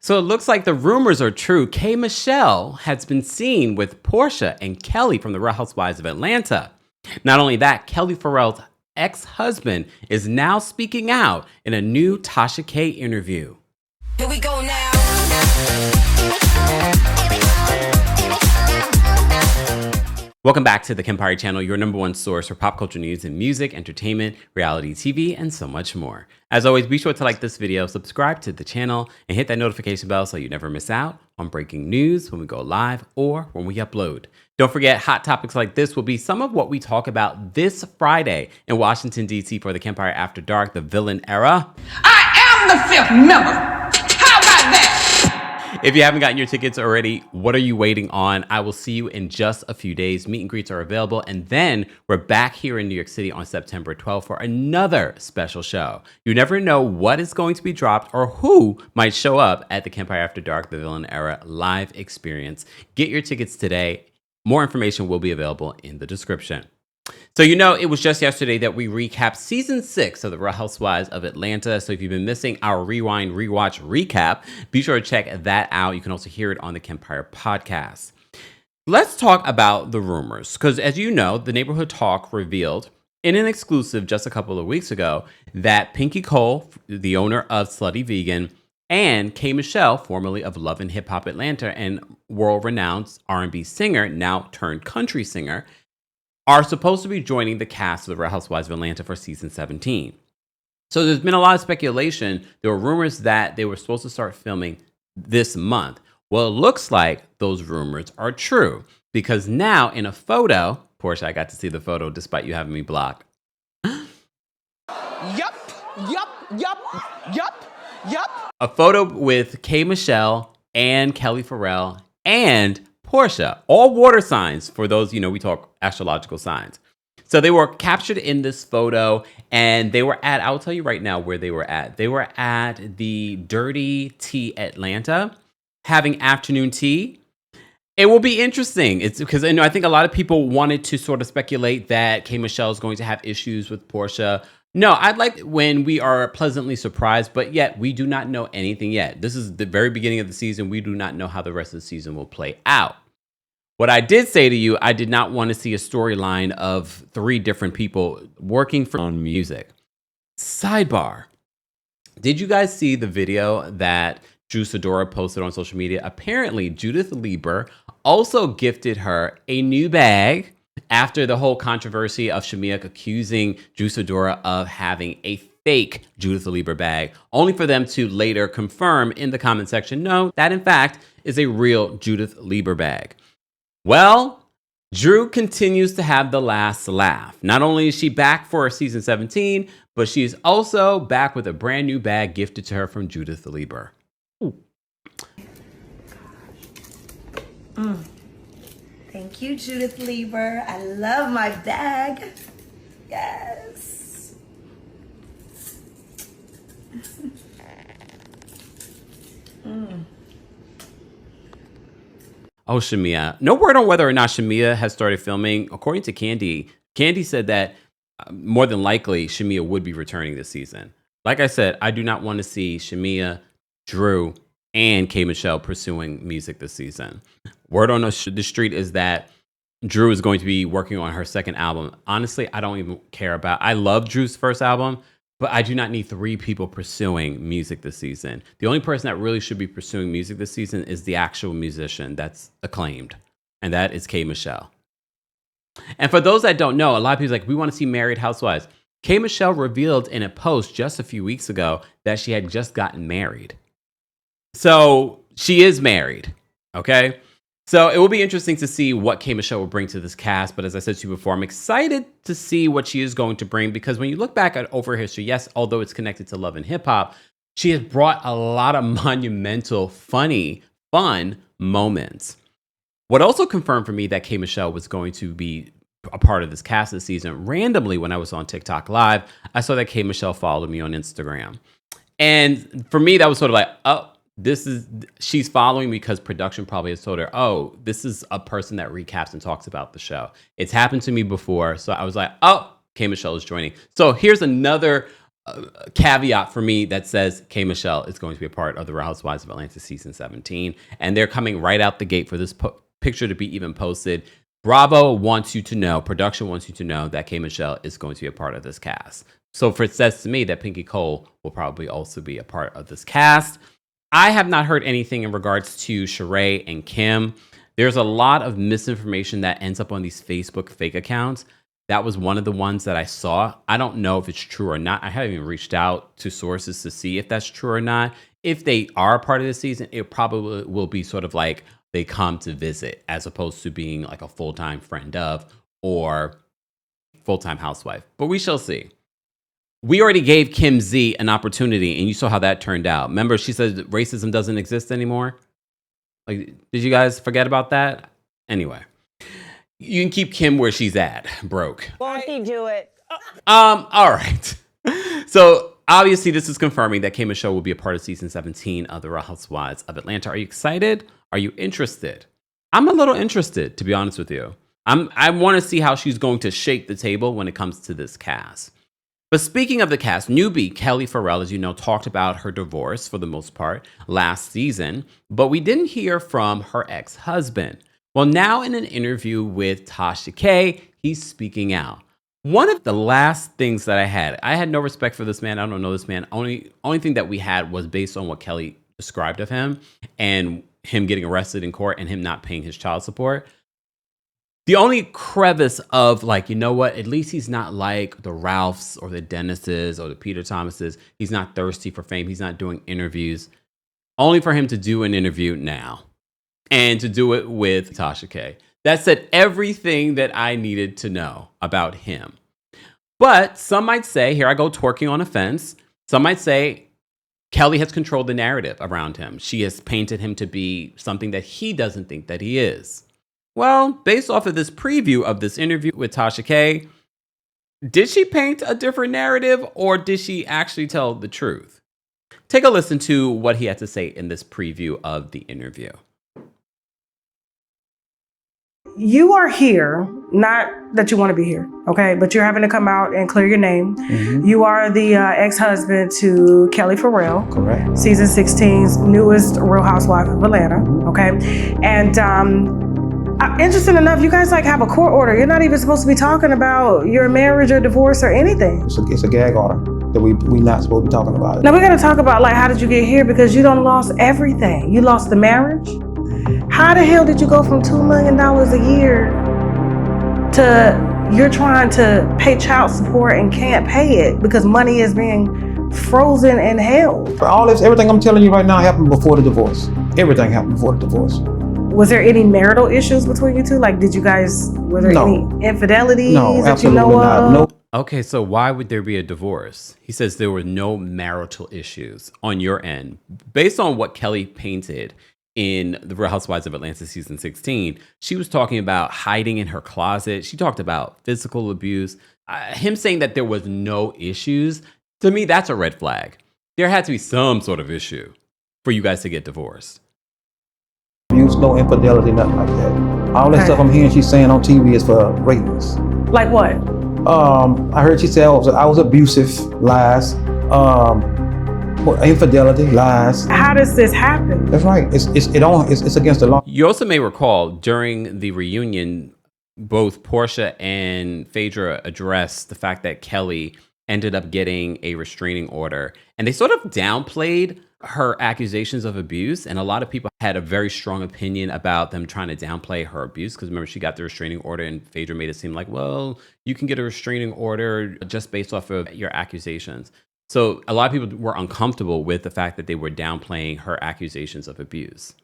So it looks like the rumors are true. K. Michelle has been seen with Porsha and Kelly from the Real Housewives of Atlanta. Not only that, Kelli Ferrell's ex-husband is now speaking out in a new Tasha K interview. Here we go now. Welcome back to the Kempire channel, your number one source for pop culture news and music, entertainment, reality TV, and so much more. As always, be sure to like this video, subscribe to the channel, and hit that notification bell so you never miss out on breaking news when we go live or when we upload. Don't forget, hot topics like this will be some of what we talk about this Friday in Washington, D.C. for the Kempire After Dark, the villain era. I am the fifth member. How about that? If you haven't gotten your tickets already, what are you waiting on? I will see you in just a few days. Meet and greets are available. And then we're back here in New York City on September 12th for another special show. You never know what is going to be dropped or who might show up at the Kempire After Dark, the Villain Era live experience. Get your tickets today. More information will be available in the description. So, it was just yesterday that we recapped season 6 of the Real Housewives of Atlanta. So if you've been missing our Rewind, Rewatch, Recap, be sure to check that out. You can also hear it on the Kempire podcast. Let's talk about the rumors, because as you know, the Neighborhood Talk revealed in an exclusive just a couple of weeks ago that Pinky Cole, the owner of Slutty Vegan, and K. Michelle, formerly of Love and Hip Hop Atlanta and world-renowned R&B singer, now turned country singer, are supposed to be joining the cast of the Real Housewives of Atlanta for season 17. So there's been a lot of speculation. There were rumors that they were supposed to start filming this month. Well, it looks like those rumors are true, because now in a photo, Porsha, I got to see the photo despite you having me blocked. Yup. A photo with K. Michelle and Kelli Ferrell and Porsha, all water signs for those, we talk astrological signs. So they were captured in this photo, and they were at, I'll tell you right now where they were at. They were at the Dirty Tea Atlanta having afternoon tea. It will be interesting. It's because I think a lot of people wanted to sort of speculate that K. Michelle is going to have issues with Porsha. No, I'd like when we are pleasantly surprised, but yet we do not know anything yet. This is the very beginning of the season. We do not know how the rest of the season will play out. What I did say to you, I did not want to see a storyline of 3 different people working on music. Sidebar. Did you guys see the video that Sidora posted on social media? Apparently, Judith Lieber also gifted her a new bag after the whole controversy of Shamea accusing Sidora of having a fake Judith Lieber bag, only for them to later confirm in the comment section, no, that in fact is a real Judith Lieber bag. Well, Drew continues to have the last laugh. Not only is she back for season 17, but she is also back with a brand new bag gifted to her from Judith Lieber. Thank you, Judith Lieber. I love my bag. Yes. Oh, Shamea. No word on whether or not Shamea has started filming. According to Candy said that more than likely Shamea would be returning this season. Like I said, I do not want to see Shamea, Drew, and K. Michelle pursuing music this season. Word on the street is that Drew is going to be working on her second album. Honestly, I don't even care about. I love Drew's first album, but I do not need 3 people pursuing music this season. The only person that really should be pursuing music this season is the actual musician that's acclaimed, and that is K. Michelle. And for those that don't know, a lot of people are like, we want to see Married Housewives. K. Michelle revealed in a post just a few weeks ago that she had just gotten married. So she is married, okay? So it will be interesting to see what K. Michelle will bring to this cast. But as I said to you before, I'm excited to see what she is going to bring, because when you look back at over history, yes, although it's connected to Love and Hip Hop, she has brought a lot of monumental, funny, fun moments. What also confirmed for me that K. Michelle was going to be a part of this cast this season, randomly when I was on TikTok Live, I saw that K. Michelle followed me on Instagram. And for me, that was sort of like, oh, she's following me because production probably has told her, oh, this is a person that recaps and talks about the show. It's happened to me before. So I was like, oh, K. Michelle is joining. So here's another caveat for me that says K. Michelle is going to be a part of the Real Housewives of Atlanta season 17. And they're coming right out the gate for this picture to be even posted. Bravo wants you to know, production wants you to know that K. Michelle is going to be a part of this cast. So it says to me that Pinky Cole will probably also be a part of this cast. I have not heard anything in regards to Sheree and Kim. There's a lot of misinformation that ends up on these Facebook fake accounts. That was one of the ones that I saw. I don't know if it's true or not. I haven't even reached out to sources to see if that's true or not. If they are a part of the season, it probably will be sort of like they come to visit as opposed to being like a full-time friend of or full-time housewife. But we shall see. We already gave Kim Z an opportunity, and you saw how that turned out. Remember, she said racism doesn't exist anymore? Like, did you guys forget about that? Anyway, you can keep Kim where she's at, broke. Won't he do it? All right. So obviously this is confirming that K. Michelle will be a part of season 17 of the Real Housewives of Atlanta. Are you excited? Are you interested? I'm a little interested, to be honest with you. I want to see how she's going to shake the table when it comes to this cast. But speaking of the cast, newbie Kelli Ferrell, as you know, talked about her divorce for the most part last season, but we didn't hear from her ex-husband. Well, now in an interview with Tasha K, he's speaking out. One of the last things that I had no respect for this man. I don't know this man. Only thing that we had was based on what Kelly described of him and him getting arrested in court and him not paying his child support. The only crevice of like, you know what, at least he's not like the Ralphs or the Dennises or the Peter Thomases. He's not thirsty for fame. He's not doing interviews. Only for him to do an interview now and to do it with Tasha K. That said everything that I needed to know about him. But some might say, here I go twerking on a fence. Some might say Kelly has controlled the narrative around him. She has painted him to be something that he doesn't think that he is. Well, based off of this preview of this interview with Tasha K, did she paint a different narrative or did she actually tell the truth? Take a listen to what he had to say in this preview of the interview. You are here, not that you want to be here, okay? But you're having to come out and clear your name. Mm-hmm. You are the ex-husband to Kelli Ferrell. Correct. Season 16's newest Real Housewife of Atlanta, okay? And interesting enough, you guys like have a court order. You're not even supposed to be talking about your marriage or divorce or anything. It's a gag order that we not supposed to be talking about. Now we got to talk about like how did you get here, because you done lost everything. You lost the marriage. How the hell did you go from $2 million a year to you're trying to pay child support and can't pay it because money is being frozen and held? For all this, everything I'm telling you right now happened before the divorce. Everything happened before the divorce. Was there any marital issues between you two? Like, were there any infidelities that you know of? No. Okay, so why would there be a divorce? He says there were no marital issues on your end. Based on what Kelly painted in the Real Housewives of Atlanta season 16, she was talking about hiding in her closet. She talked about physical abuse. Him saying that there was no issues, to me, that's a red flag. There had to be some sort of issue for you guys to get divorced. Abuse, no infidelity, nothing like that. All that stuff I'm hearing she's saying on TV is for ratings. Like what? I heard she said I was abusive, lies. Infidelity, lies. How does this happen? That's right. It's against the law. You also may recall during the reunion, both Porsha and Phaedra addressed the fact that Kelly ended up getting a restraining order, and they sort of downplayed her accusations of abuse. And a lot of people had a very strong opinion about them trying to downplay her abuse. Because remember, she got the restraining order and Phaedra made it seem like, well, you can get a restraining order just based off of your accusations. So a lot of people were uncomfortable with the fact that they were downplaying her accusations of abuse.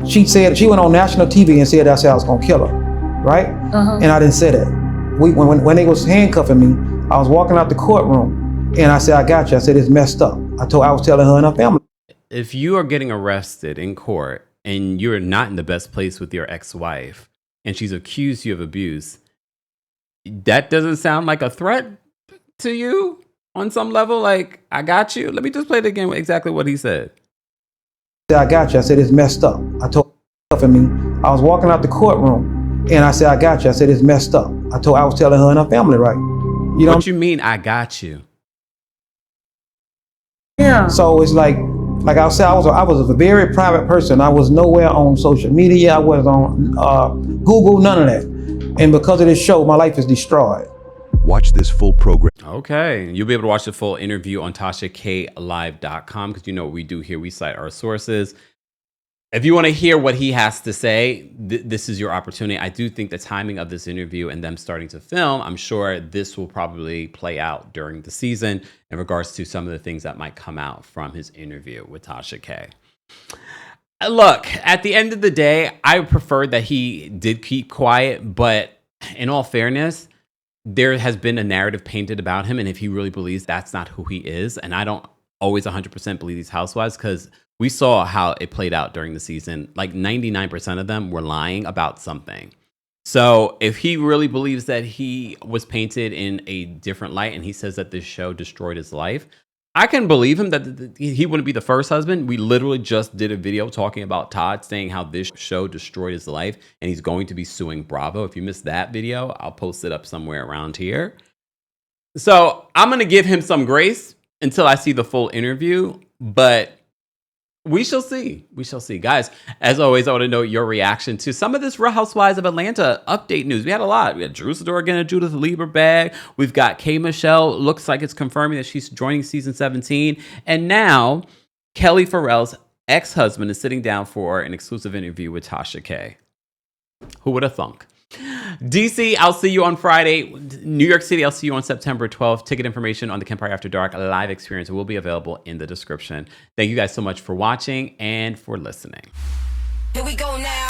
She said, she went on national TV and said that's how I was gonna kill her, right? Uh-huh. And I didn't say that. When they was handcuffing me, I was walking out the courtroom and I said, I got you. I said, it's messed up. I was telling her and her family. If you are getting arrested in court and you're not in the best place with your ex-wife and she's accused you of abuse, that doesn't sound like a threat to you on some level? Like, I got you. Let me just play it again with exactly what he said. I got you. I said, it's messed up. I was walking out the courtroom and I said, I got you. I said, it's messed up. I was telling her and her family, right? You know What you mean, I got you? Yeah. So it's like I said, I was a very private person. I was nowhere on social media. I was on Google, none of that. And because of this show, my life is destroyed. Watch this full program. Okay. You'll be able to watch the full interview on TashaKLive.com because you know what we do here. We cite our sources. If you want to hear what he has to say, this is your opportunity. I do think the timing of this interview and them starting to film, I'm sure this will probably play out during the season in regards to some of the things that might come out from his interview with Tasha K. Look, at the end of the day, I preferred that he did keep quiet, but in all fairness, there has been a narrative painted about him, and if he really believes that's not who he is, and I don't always 100% believe these housewives, because we saw how it played out during the season. Like 99% of them were lying about something. So if he really believes that he was painted in a different light and he says that this show destroyed his life, I can believe him that he wouldn't be the first husband. We literally just did a video talking about Todd saying how this show destroyed his life and he's going to be suing Bravo. If you missed that video, I'll post it up somewhere around here. So I'm going to give him some grace until I see the full interview, but we shall see. We shall see. Guys, as always, I want to know your reaction to some of this Real Housewives of Atlanta update news. We had a lot. We had Sidora getting a Judith Lieber bag. We've got K. Michelle. Looks like it's confirming that she's joining season 17. And now Kelli Ferrell's ex-husband is sitting down for an exclusive interview with Tasha K. Who would have thunk? DC, I'll see you on Friday. New York City, I'll see you on September 12th. Ticket information on the Kempire After Dark live experience will be available in the description. Thank you guys so much for watching and for listening. Here we go now.